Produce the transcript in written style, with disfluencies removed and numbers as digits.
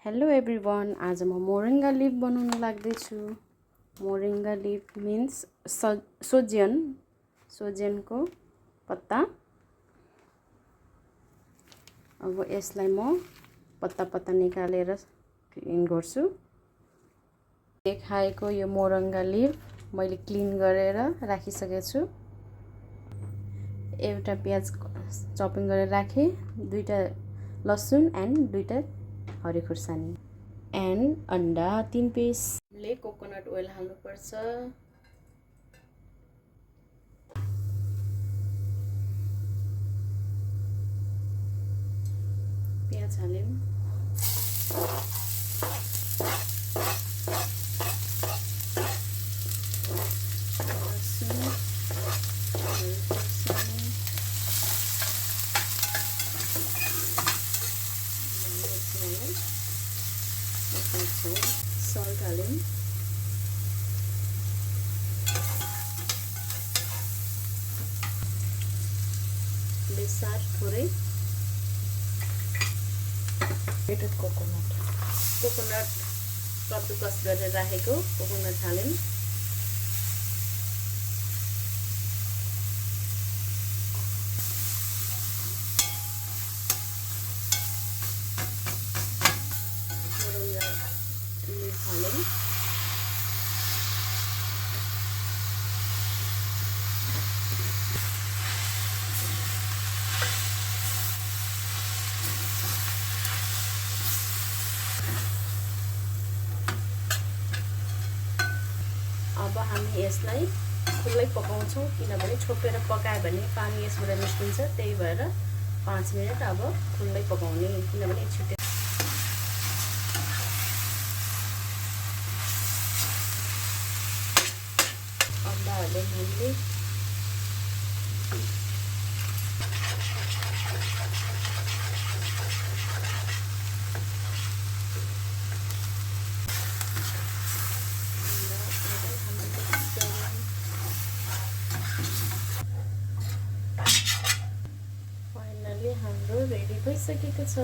Hello everyone, आज म moringa leaf बनाउन लाग्दैछु। मोरिङ्गा लिफ मिन्स सोजियनको पत्ता। अब यसलाई म पत्ता पत्ता निकालेर क्लिन गर्छु। देखाएको यो मोरिङ्गा लिफ मैले क्लिन गरेर राखिसकेको छु। एउटा प्याज चपिङ गरेर राखेँ, दुईटा लसुन एन्ड दुईटा हरियो खुर्सानी एन्ड अन्डा 3 पिस। कोकोनट ओइल हाल्नुपर्छ। प्याज हाल्यौँ, लसुन, हरियो खुर्सानी, सल्ट हाल्यौँ, बेसार थोरै, ग्रेटेड कोकोनट कद्दुकस गरेर राखेको कोकोनट हाल्यौँ, मोरिङ्गा लिफ हाल्यौँ, अब हामी यसलाई खुल्लै पकाउँछौँ, किनभने छोपेर पकायो भने पानी यसबाट निस्किन्छ। त्यही भएर 5 मिनट अब खुल्लै पकाउने, किनभने छिटो अन्डा हाल्यौँ हामीले, हाम्रो रेडी भइसकेको छ।